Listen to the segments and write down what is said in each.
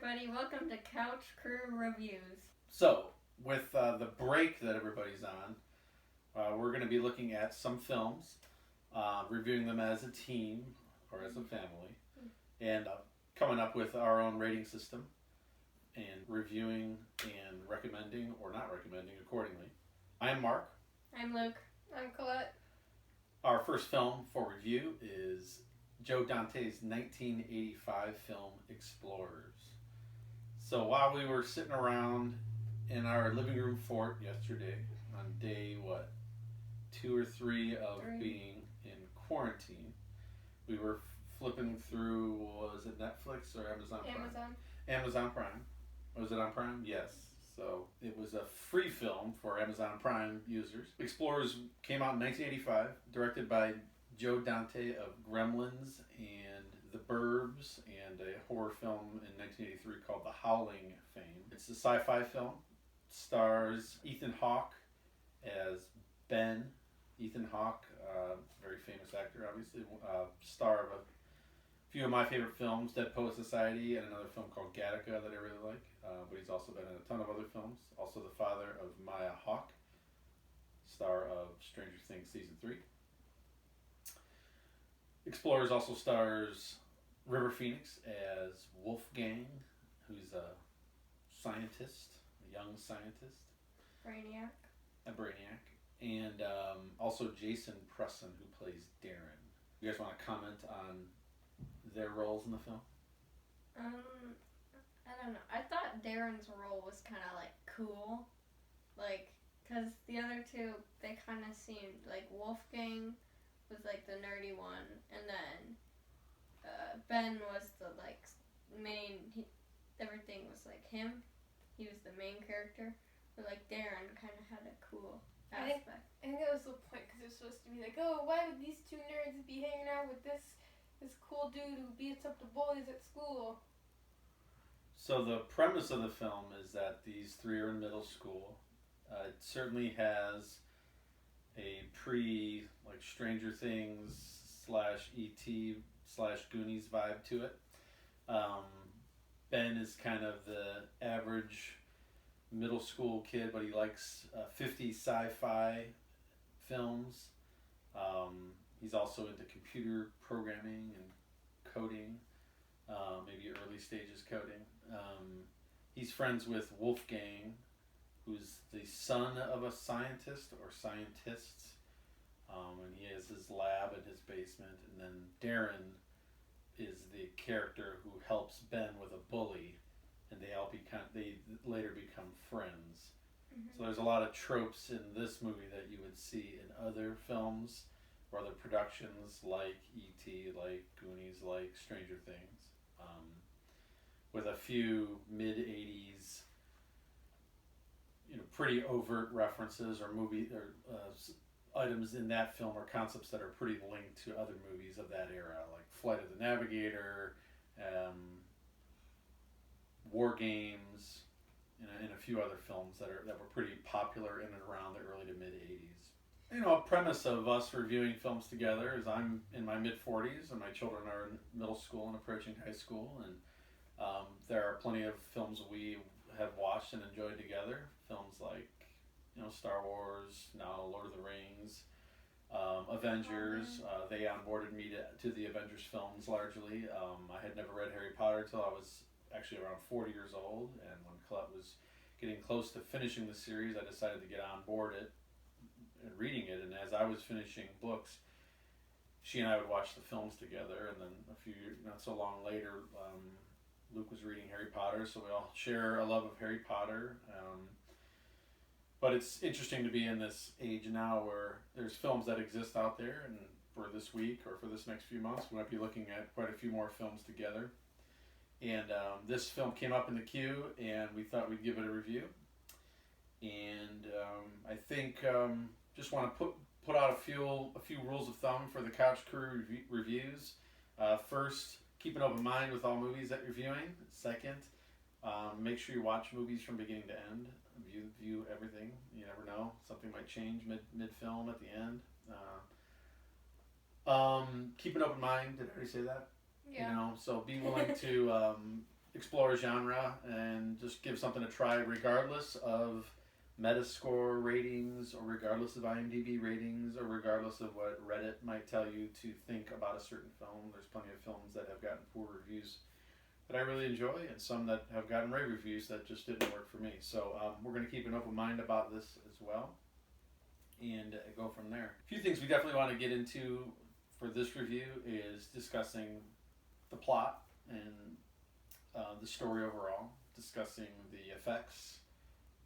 everybody. Welcome to Couch Crew Reviews. So, with the break that everybody's on, we're going to be looking at some films, reviewing them as a team or as a family, and coming up with our own rating system and reviewing and recommending or not recommending accordingly. I am Mark. I'm Luke. I'm Colette. Our first film for review is Joe Dante's 1985 film Explorers. So while we were sitting around in our living room fort yesterday on day 2 or 3 of being in quarantine, we were flipping through, was it Netflix or Amazon Prime? Amazon Prime. Was it on Prime? Yes. So it was a free film for Amazon Prime users. Explorers came out in 1985, directed by Joe Dante of Gremlins and The Burbs, and a horror film in 1983 called The Howling fame. It's a sci-fi film. Stars Ethan Hawke as Ben. Ethan Hawke, very famous actor, obviously, star of a few of my favorite films, Dead Poet Society, and another film called Gattaca that I really like. But he's also been in a ton of other films. Also the father of Maya Hawke, star of Stranger Things Season 3. Explorers also stars River Phoenix as Wolfgang, who's a scientist, a young scientist. Brainiac. A brainiac. And also Jason Presson, who plays Darren. You guys want to comment on their roles in the film? I don't know. I thought Darren's role was kind of like cool. Like, because the other two, they kind of seemed like Wolfgang was like the nerdy one, and then Ben was the like main. Everything was like him. He was the main character. But like Darren kind of had a cool aspect. I think that was the point, because it was supposed to be like, oh, why would these two nerds be hanging out with this cool dude who beats up the bullies at school? So the premise of the film is that these three are in middle school. It certainly has a like Stranger Things / E.T. / Goonies vibe to it. Ben is kind of the average middle school kid, but he likes 50s sci-fi films. He's also into computer programming and coding, maybe early stages coding. He's friends with Wolfgang, who's the son of a scientist or scientists, and he has his lab in his basement. And then Darren is the character who helps Ben with a bully, and they later become friends. Mm-hmm. So there's a lot of tropes in this movie that you would see in other films or other productions like E.T., like Goonies, like Stranger Things, with a few mid-'80s, pretty overt references or items in that film or concepts that are pretty linked to other movies of that era, like Flight of the Navigator, War Games, and a few other films that were pretty popular in and around the early to mid-'80s. A premise of us reviewing films together is I'm in my mid-40s and my children are in middle school and approaching high school, and there are plenty of films we have watched and enjoyed together. Films like Star Wars, now Lord of the Rings, Avengers. They onboarded me to the Avengers films largely. I had never read Harry Potter until I was actually around 40 years old, and when Colette was getting close to finishing the series, I decided to get on board it and reading it. And as I was finishing books, she and I would watch the films together. And then not so long later, Luke was reading Harry Potter, so we all share a love of Harry Potter. But it's interesting to be in this age now where there's films that exist out there, and for this week or for this next few months, we might be looking at quite a few more films together. And this film came up in the queue, and we thought we'd give it a review. And I think just want to put out a few rules of thumb for the Couch Crew reviews. First, keep an open mind with all movies that you're viewing. Second, make sure you watch movies from beginning to end. View everything. You never know, something might change mid-film at the end. Keep an open mind. Did I already say that? Yeah. So be willing to explore genre and just give something a try regardless of Metascore ratings or regardless of IMDb ratings or regardless of what Reddit might tell you to think about a certain film. There's plenty of films that have gotten poor reviews that I really enjoy and some that have gotten rave reviews that just didn't work for me. So we're going to keep an open mind about this as well and go from there. A few things we definitely want to get into for this review is discussing the plot and the story overall, discussing the effects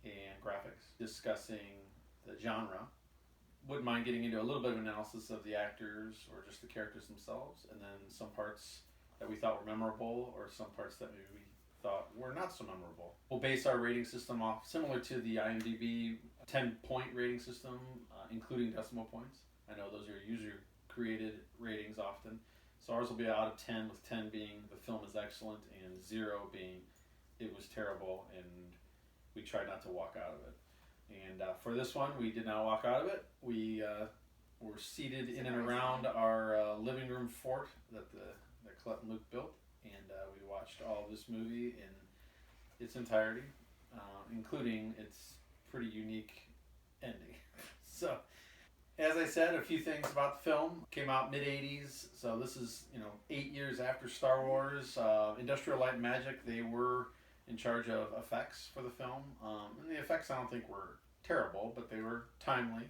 and graphics, discussing the genre. Wouldn't mind getting into a little bit of analysis of the actors or just the characters themselves, and then some parts that we thought were memorable or some parts that maybe we thought were not so memorable. We'll base our rating system off similar to the IMDb 10-point rating system, including decimal points. I know those are user-created ratings often. So ours will be out of 10, with 10 being the film is excellent and 0 being it was terrible and we tried not to walk out of it. And for this one, we did not walk out of it. We were seated in and around our living room fort that Colette and Luke built, and we watched all of this movie in its entirety, including its pretty unique ending. So, as I said, a few things about the film. Came out mid-'80s, so this is 8 years after Star Wars. Industrial Light and Magic, they were in charge of effects for the film. And the effects I don't think were terrible, but they were timely.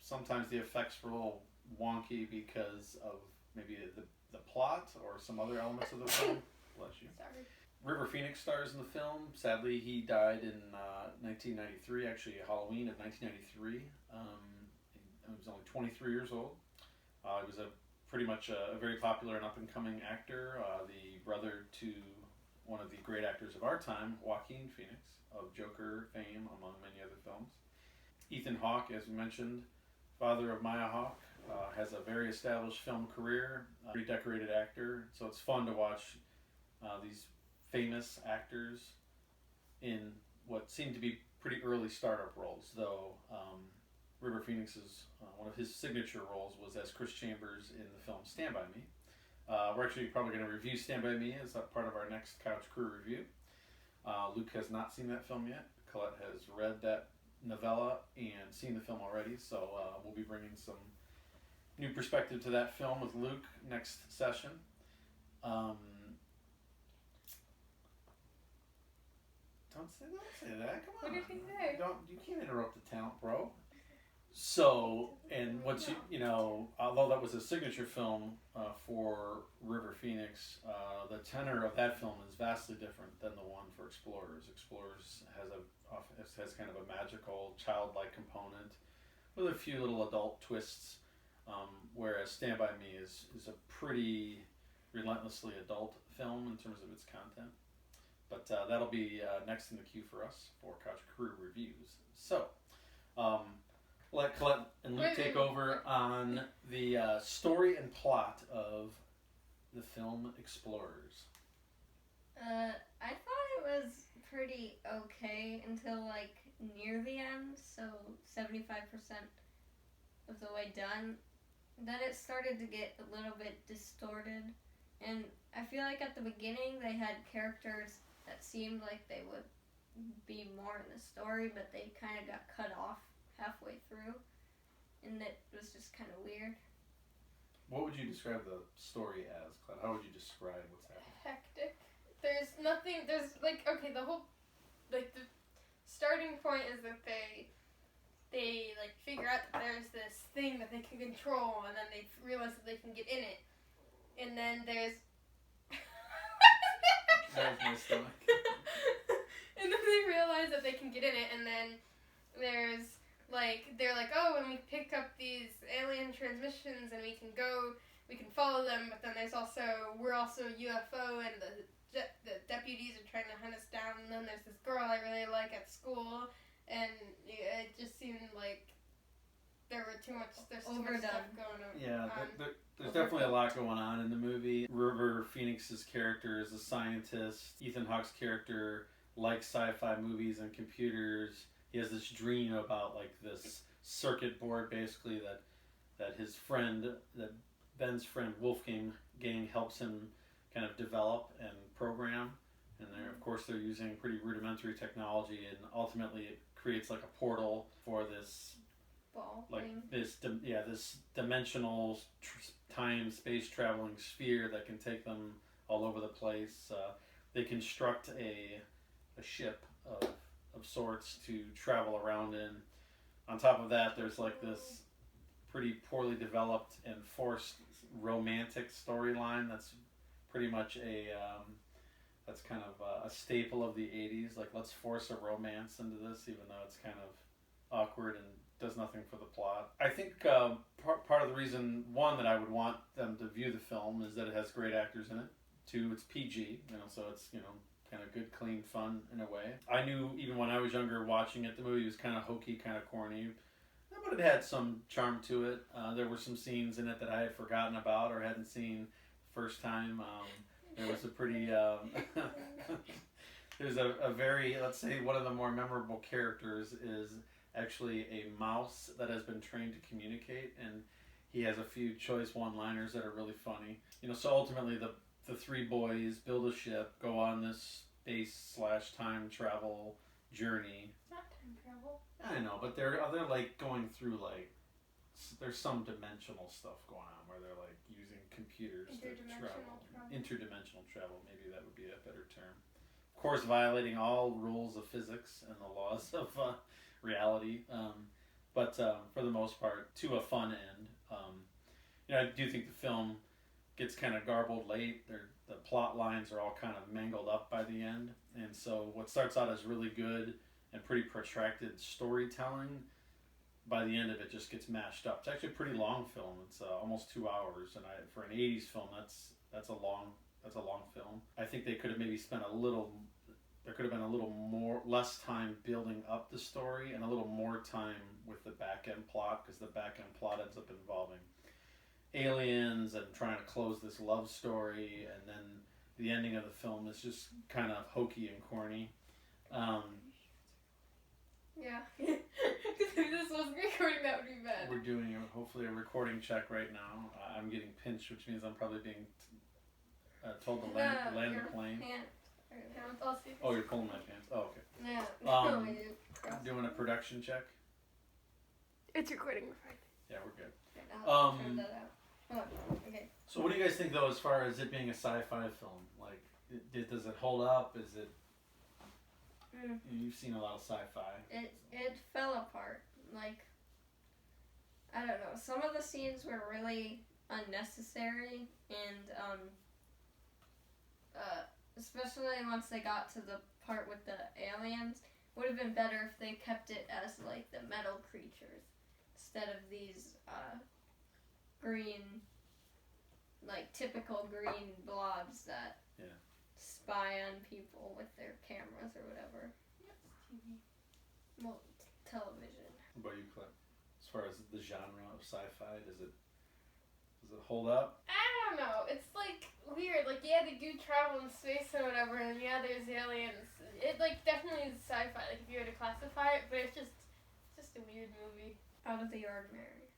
Sometimes the effects were a little wonky because of maybe the plot or some other elements of the film. Bless you. Sorry. River Phoenix stars in the film. Sadly, he died in 1993, actually Halloween of 1993. He was only 23 years old. He was pretty much a very popular and up-and-coming actor, the brother to one of the great actors of our time, Joaquin Phoenix, of Joker fame, among many other films. Ethan Hawke, as we mentioned, father of Maya Hawke, has a very established film career, a pretty decorated actor, so it's fun to watch these famous actors in what seemed to be pretty early startup roles, though River Phoenix's, one of his signature roles was as Chris Chambers in the film Stand By Me. We're actually probably going to review Stand By Me as a part of our next Couch Crew review. Luke has not seen that film yet. Colette has read that novella and seen the film already, so we'll be bringing some new perspective to that film with Luke next session. Don't say that. Come on. What did he say? You can't interrupt the talent, bro. So, and once although that was a signature film for River Phoenix, the tenor of that film is vastly different than the one for Explorers. Explorers has kind of a magical, childlike component with a few little adult twists, whereas Stand By Me is a pretty relentlessly adult film in terms of its content. But that'll be next in the queue for us for Couch Crew reviews. So, let Colette and Luke take over on the story and plot of the film Explorers. I thought it was pretty okay until near the end, so 75% of the way done. Then it started to get a little bit distorted, and I feel like at the beginning they had characters that seemed like they would be more in the story, but they kind of got cut off halfway through, and it was just kind of weird. What would you describe the story as, Colette? How would you describe what's happening? Hectic. There's the whole, the starting point is that they figure out that there's this thing that they can control, and then they realize that they can get in it, and then there's That was my stomach. and then they realize that they can get in it, and then there's they're like, oh, and we pick up these alien transmissions and we can follow them, but then we're also UFO, and the deputies are trying to hunt us down, and then there's this girl I really like at school, and it just seemed like there's too much stuff going on. Yeah, there's definitely a lot going on in the movie. River Phoenix's character is a scientist. Ethan Hawke's character likes sci-fi movies and computers. He has this dream about this circuit board, basically, that his friend, that Ben's friend Wolfgang helps him kind of develop and program. And of course, they're using pretty rudimentary technology, and ultimately it creates like a portal for this Ball like thing. this dimensional time space traveling sphere that can take them all over the place. They construct a ship of sorts to travel around in. On top of that, there's like this pretty poorly developed and forced romantic storyline that's pretty much that's kind of a staple of the 80s. Like, let's force a romance into this, even though it's kind of awkward and does nothing for the plot. I think part of the reason, one, that I would want them to view the film is that it has great actors in it. Two, it's PG, so it's, kind of good, clean fun in a way. I knew even when I was younger watching it, the movie was kind of hokey, kind of corny, but it had some charm to it. There were some scenes in it that I had forgotten about or hadn't seen first time. There was a pretty, there's a very, let's say one of the more memorable characters is actually a mouse that has been trained to communicate, and he has a few choice one-liners that are really funny. So ultimately the three boys build a ship, go on this space/time travel journey. Not time travel. I know, but they're like going through like, there's some dimensional stuff going on where they're like using computers to travel. Interdimensional travel, maybe that would be a better term. Of course, violating all rules of physics and the laws of reality, but for the most part, to a fun end. I do think the film gets kind of garbled late. The plot lines are all kind of mangled up by the end, and so what starts out as really good and pretty protracted storytelling, by the end of it just gets mashed up. It's actually a pretty long film. It's almost 2 hours, and for an 80s film, that's a long film. I think they could have maybe spent there could have been a little less time building up the story and a little more time with the back end plot, because the back end plot ends up involving aliens and trying to close this love story, and then the ending of the film is just kind of hokey and corny. Yeah. If this wasn't recording, that would be bad. We're doing hopefully a recording check right now. I'm getting pinched, which means I'm probably being told to land the plane. I'll see. Oh, you're pulling my pants. Oh, okay. Yeah. Doing a production check. It's recording. We're fine. Yeah, we're good. I'll turn that out. Oh, okay. So, what do you guys think, though, as far as it being a sci-fi film? Like, does it hold up? Is it? You've seen a lot of sci-fi. It fell apart. Like, I don't know. Some of the scenes were really unnecessary, and especially once they got to the part with the aliens, would have been better if they kept it as like the metal creatures instead of these green, like typical green blobs that spy on people with their cameras or whatever. Yes, TV. Well, television. What about you, Clint? As far as the genre of sci-fi, does it hold up? I don't know. It's like weird. Like, yeah, they do travel in space or whatever, and yeah, there's aliens. It like definitely is sci-fi. Like if you were to classify it, but it's just a weird movie. Out of the ordinary.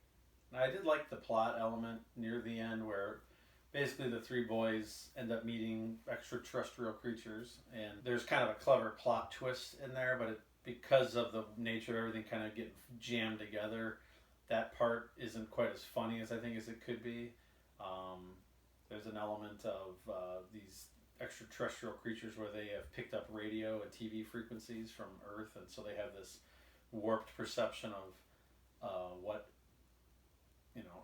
I did like the plot element near the end where basically the three boys end up meeting extraterrestrial creatures, and there's kind of a clever plot twist in there, but because of the nature of everything kind of getting jammed together, that part isn't quite as funny as I think as it could be. There's an element of these extraterrestrial creatures where they have picked up radio and TV frequencies from Earth, and so they have this warped perception of what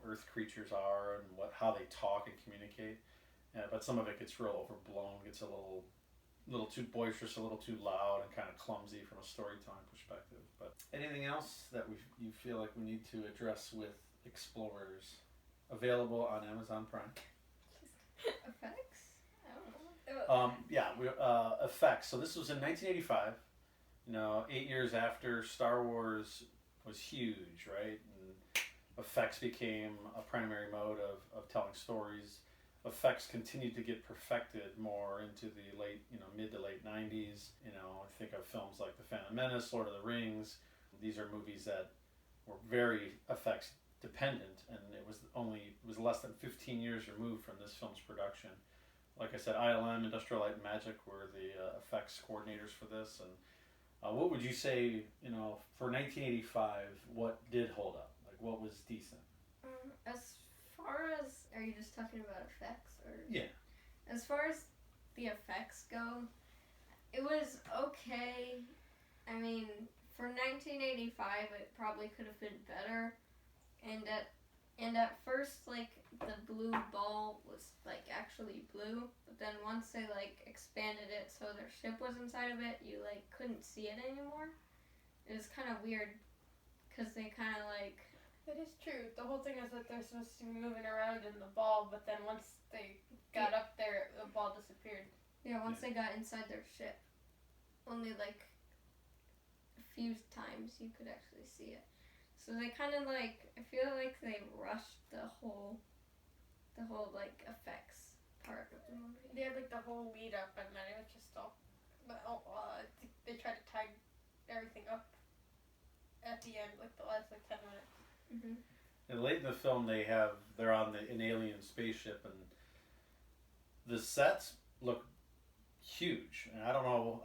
Earth creatures are and how they talk and communicate. But some of it gets real overblown, gets a little too boisterous, a little too loud, and kind of clumsy from a storytelling perspective. But anything else that you feel like we need to address with Explorers? Available on Amazon Prime. Effects? I don't know. Effects. So this was in 1985. 8 years after Star Wars was huge, right? And effects became a primary mode of telling stories. Effects continued to get perfected more into the mid to late 90s. I think of films like The Phantom Menace, Lord of the Rings. These are movies that were very effects dependent, and it was less than 15 years removed from this film's production like I said, ILM, Industrial Light and Magic, were the effects coordinators for this. And what would you say, for 1985, what did hold up? Like, what was decent? As far as, are you just talking about effects, or? Yeah. As far as the effects go, it was okay. I mean, for 1985, it probably could have been better. And at first, like, the blue ball was, like, actually blue. But then once they, like, expanded it so their ship was inside of it, you, like, couldn't see it anymore. It was kind of weird, because they kind of, like... That is true. The whole thing is that they're supposed to be moving around in the ball, but then once they got up there, the ball disappeared. Yeah, once they got inside their ship. Only, like, a few times you could actually see it. So they kind of, like, I feel like they rushed the whole, like, effects part of the movie. They had, like, the whole lead up, and then it was just all... they tried to tie everything up at the end, like, the last, like, 10 minutes. Mm-hmm. And late in the film, they're on an alien spaceship, and the sets look huge. And I don't know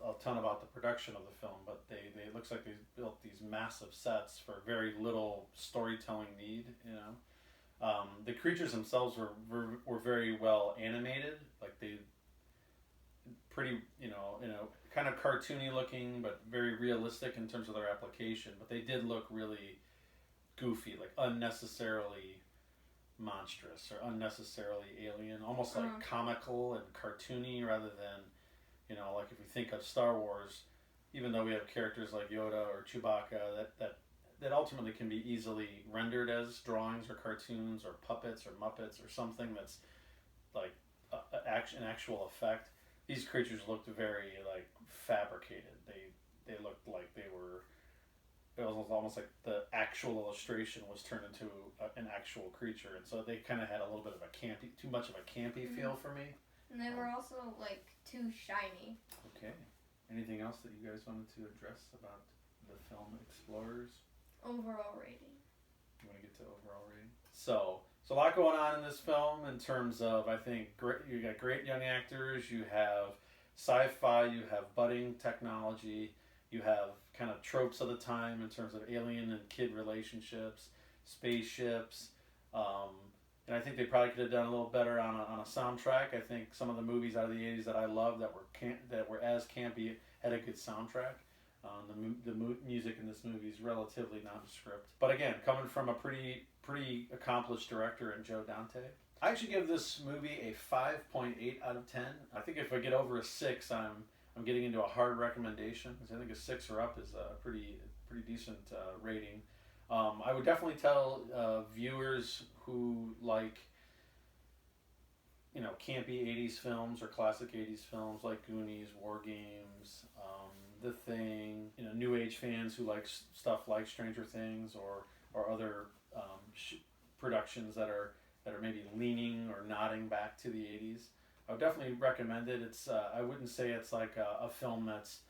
a ton about the production of the film, but it looks like they built these massive sets for very little storytelling need. The creatures themselves were very well animated, like they pretty kind of cartoony looking, but very realistic in terms of their application. But they did look really goofy, like unnecessarily monstrous or unnecessarily alien, almost like comical and cartoony rather than, like if we think of Star Wars, even though we have characters like Yoda or Chewbacca that ultimately can be easily rendered as drawings or cartoons or puppets or Muppets or something that's like an actual effect. These creatures looked very like fabricated. They looked like they were. It was almost like the actual illustration was turned into an actual creature, and so they kind of had a little bit of too much of a campy feel for me. And they were also like too shiny. Okay. Anything else that you guys wanted to address about the film Explorers? Overall rating. You want to get to overall rating? So a lot going on in this film in terms of, I think, you got great young actors, you have sci-fi, you have budding technology, you have kind of tropes of the time in terms of alien and kid relationships, spaceships, and I think they probably could have done a little better on a soundtrack. I think some of the movies out of the 80s that I love that were as campy had a good soundtrack. The music in this movie is relatively nondescript, but again, coming from a pretty accomplished director in Joe Dante. I actually give this movie a 5.8 out of 10. I think if I get over a 6, I'm getting into a hard recommendation, because I think a 6 or up is a pretty decent rating. I would definitely tell viewers who like campy 80s films or classic 80s films like Goonies, War Games, The Thing, New Age fans who like stuff like Stranger Things or other productions that are maybe leaning or nodding back to the 80s. I would definitely recommend it. It's I wouldn't say it's like a film that's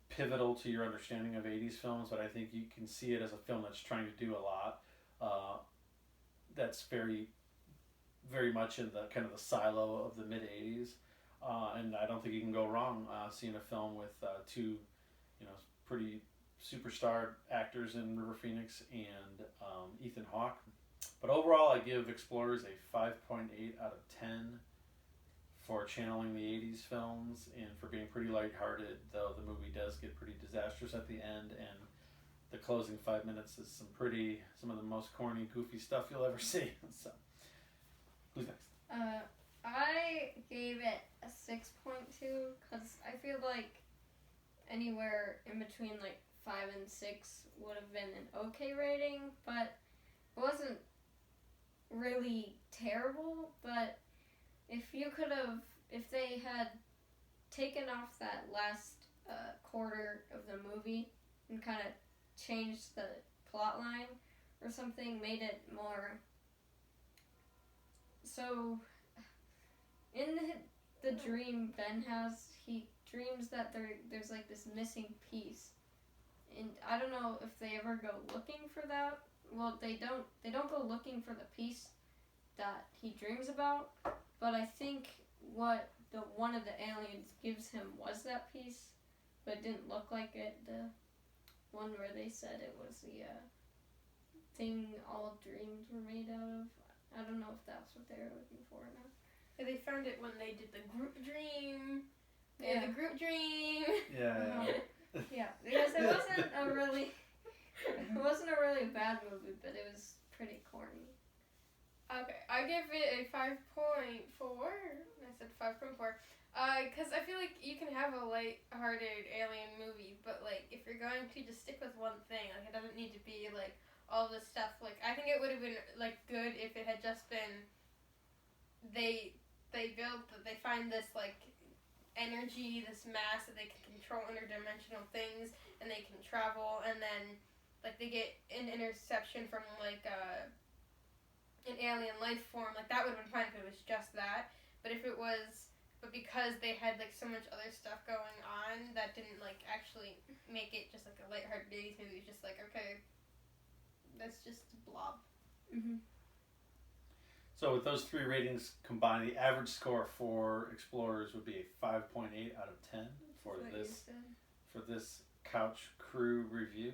pivotal to your understanding of 80s films, but I think you can see it as a film that's trying to do a lot. That's very, very much in the kind of the silo of the mid 80s, and I don't think you can go wrong seeing a film with two, pretty superstar actors in River Phoenix and Ethan Hawke. But overall, I give Explorers a 5.8 out of 10 for channeling the 80s films and for being pretty lighthearted, though the movie does get pretty disastrous at the end, and the closing 5 minutes is some of the most corny, goofy stuff you'll ever see. So, who's next? I gave it a 6.2 because I feel like anywhere in between like 5 and 6 would have been an okay rating, but it wasn't really terrible. But if they had taken off that last quarter of the movie and kind of changed the plot line or something, made it more... So, in the dream Ben has, he dreams that there's like this missing piece. And I don't know if they ever go looking for that. Well, they don't go looking for the piece that he dreams about. But I think what one of the aliens gives him was that piece, but it didn't look like it. The one where they said it was the thing all dreams were made out of. I don't know if that's what they were looking for or not. Yeah, they found it when they did the group dream. Yeah. The group dream. Yeah. Yeah, because it wasn't a really bad movie, but it was pretty corny. Okay, I give it a 5.4. I said 5.4. Because I feel like you can have a light-hearted alien movie, but, like, if you're going to just stick with one thing, like, it doesn't need to be, like, all this stuff. Like, I think it would have been, like, good if it had just been, they find this, like, energy, this mass that they can control interdimensional things, and they can travel, and then, like, they get an interception from, like, an alien life form. Like, that would have been fine if it was just that. But because they had, like, so much other stuff going on, that didn't, like, actually make it just, like, a lighthearted 80s movie. It was just like, okay, that's just a blob. Mm-hmm. So with those three ratings combined, the average score for Explorers would be a 5.8 out of 10 for this Couch Crew review.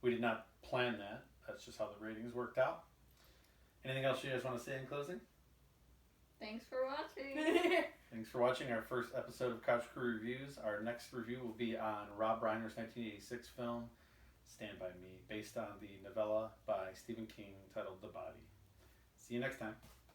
We did not plan that. That's just how the ratings worked out. Anything else you guys want to say in closing? Thanks for watching. Thanks for watching our first episode of Couch Crew Reviews. Our next review will be on Rob Reiner's 1986 film, Stand By Me, based on the novella by Stephen King titled The Body. See you next time.